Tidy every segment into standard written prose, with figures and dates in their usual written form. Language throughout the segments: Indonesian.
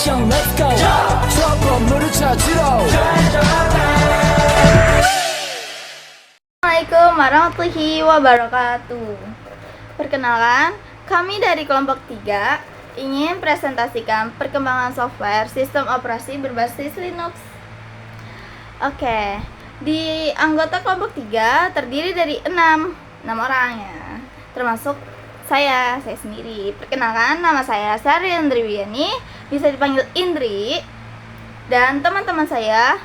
미션 let's go 첫 건물을 찾으러 Assalamualaikum warahmatullahi wabarakatuh. Perkenalkan, kami dari kelompok 3 ingin presentasikan perkembangan software sistem operasi berbasis Linux. Oke, di anggota kelompok 3 terdiri dari 6 orang ya, termasuk saya sendiri. Perkenalkan, nama saya Sari Indriwiani, bisa dipanggil Indri. Dan teman-teman saya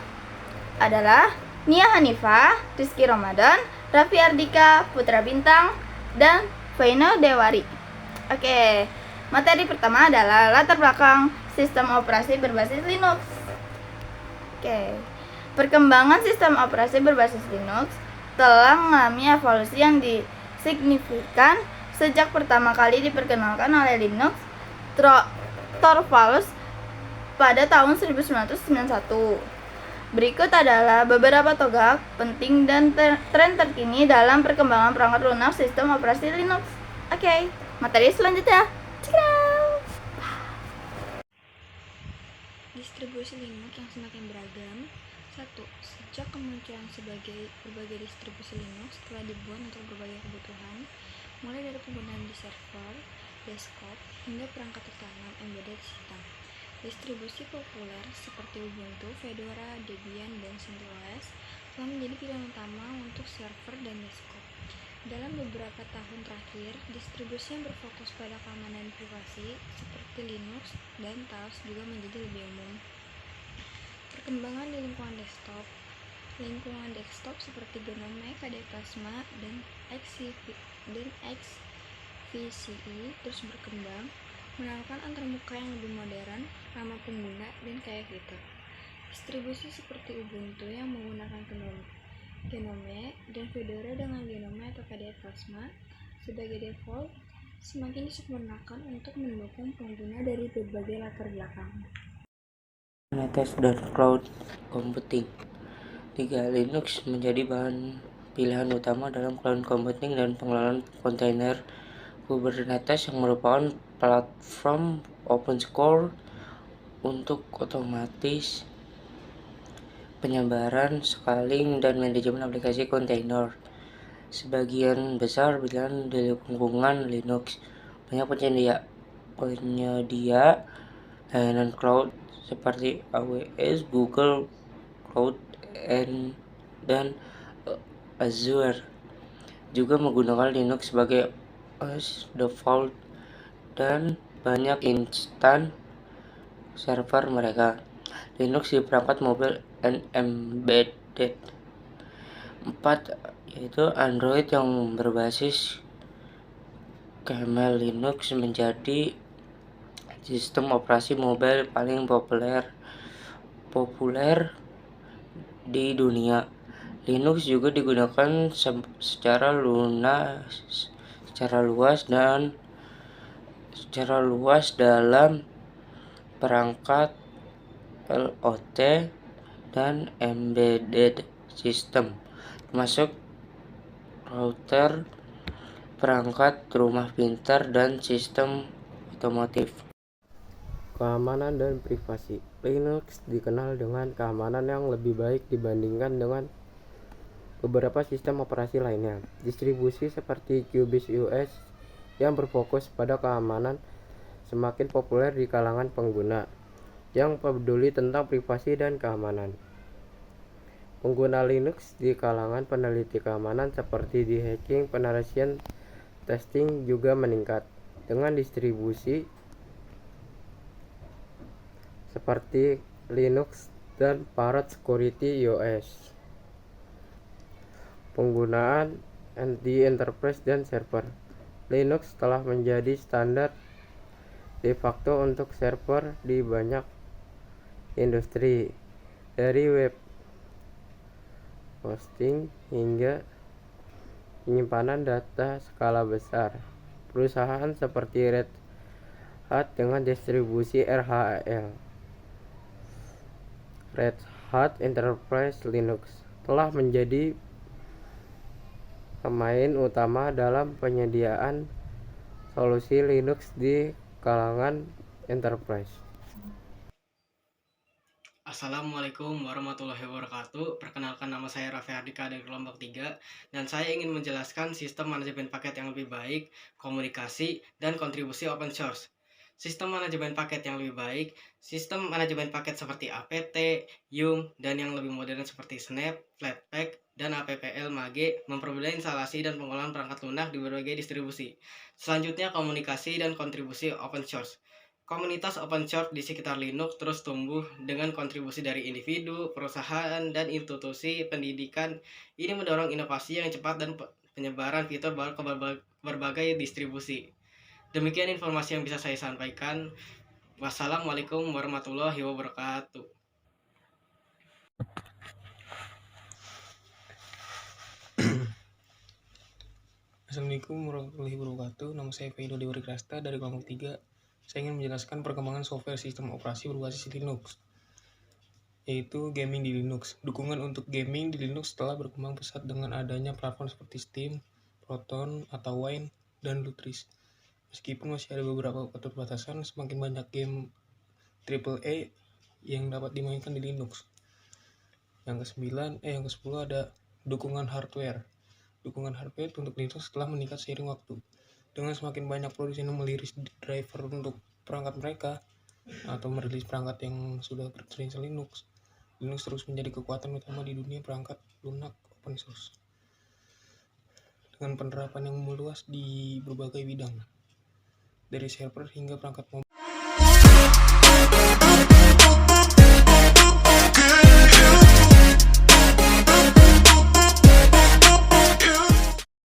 adalah Nia Hanifah, Rizky Ramadan, Raffi Ardika, Putra Bintang, dan Vaino Dewari. Oke, materi pertama adalah latar belakang sistem operasi berbasis Linux. Oke, perkembangan sistem operasi berbasis Linux telah mengalami evolusi yang signifikan sejak pertama kali diperkenalkan oleh Linux Torvalds pada tahun 1991. Berikut adalah beberapa tonggak penting dan tren terkini dalam perkembangan perangkat lunak sistem operasi Linux. Oke, materi selanjutnya. Distribusi Linux yang semakin beragam. 1. Sejak kemunculan berbagai distribusi Linux telah dibuat untuk berbagai kebutuhan, mulai dari penggunaan di server, desktop, hingga perangkat utama embedded system. Distribusi populer seperti Ubuntu, Fedora, Debian, dan CentOS telah menjadi pilihan utama untuk server dan desktop. Dalam beberapa tahun terakhir, distribusi yang berfokus pada keamanan privasi seperti Linux dan Taos juga menjadi lebih umum. Perkembangan di lingkungan desktop. Lingkungan desktop seperti GNOME, KDE Plasma, dan XVCE terus berkembang, menawarkan antarmuka yang lebih modern, ramah pengguna, dan kaya fitur. Distribusi seperti Ubuntu yang menggunakan GNOME dan Fedora dengan GNOME atau KDE Plasma sebagai default semakin disempurnakan untuk mendukung pengguna dari berbagai latar belakang. Kubernetes dan cloud computing. 3. Linux menjadi pilihan utama dalam cloud computing dan pengelolaan kontainer. Kubernetes yang merupakan platform open source untuk otomatis penyebaran, scaling, dan manajemen aplikasi kontainer. Sebagian besar pilihan di lingkungan Linux. Banyak penyedia layanan cloud seperti AWS, Google Cloud, dan Azure juga menggunakan Linux sebagai OS default dan banyak instan server mereka. Linux di perangkat mobil and embedded. 4. Yaitu Android yang berbasis kernel Linux menjadi sistem operasi mobile paling populer di dunia. Linux juga digunakan secara luas dalam perangkat IoT dan embedded system, termasuk router, perangkat rumah pintar, dan sistem otomotif. Keamanan dan privasi. Linux dikenal dengan keamanan yang lebih baik dibandingkan dengan beberapa sistem operasi lainnya. Distribusi seperti QBox yang berfokus pada keamanan semakin populer di kalangan pengguna yang peduli tentang privasi dan keamanan. Pengguna Linux di kalangan peneliti keamanan seperti di hacking, penetration testing juga meningkat dengan distribusi seperti Linux dan Parrot Security OS. Penggunaan di enterprise dan server. Linux telah menjadi standar de facto untuk server di banyak industri, dari web hosting hingga penyimpanan data skala besar. Perusahaan seperti Red Hat dengan distribusi RHEL, Red Hat Enterprise Linux, telah menjadi pemain utama dalam penyediaan solusi Linux di kalangan enterprise. Assalamualaikum warahmatullahi wabarakatuh. Perkenalkan, nama saya Raffi Hardika dari kelompok 3 dan saya ingin menjelaskan sistem manajemen paket yang lebih baik, komunikasi, dan kontribusi open source. Sistem manajemen paket yang lebih baik, sistem manajemen paket seperti apt, yum, dan yang lebih modern seperti Snap, Flatpak, dan APPL Mage mempermudah instalasi dan pengolahan perangkat lunak di berbagai distribusi. Selanjutnya, komunikasi dan kontribusi open source. Komunitas open source di sekitar Linux terus tumbuh dengan kontribusi dari individu, perusahaan, dan institusi pendidikan. Ini mendorong inovasi yang cepat dan penyebaran fitur baru ke berbagai distribusi. Demikian informasi yang bisa saya sampaikan. Wassalamualaikum warahmatullahi wabarakatuh. Assalamualaikum warahmatullahi wabarakatuh. Nama saya Faido Dewa Krasta dari kelompok 3. Saya ingin menjelaskan perkembangan software sistem operasi berbasis Linux, yaitu gaming di Linux. Dukungan untuk gaming di Linux telah berkembang pesat dengan adanya platform seperti Steam, Proton, atau Wine, dan Lutris. Meskipun masih ada beberapa keterbatasan, semakin banyak game AAA yang dapat dimainkan di Linux. Yang ke-10 ada dukungan hardware. Dukungan hardware untuk Linux telah meningkat seiring waktu. Dengan semakin banyak produsen yang merilis driver untuk perangkat mereka atau merilis perangkat yang sudah terinstall Linux, Linux terus menjadi kekuatan utama di dunia perangkat lunak open source. Dengan penerapan yang meluas di berbagai bidang, dari server hingga perangkat mobil.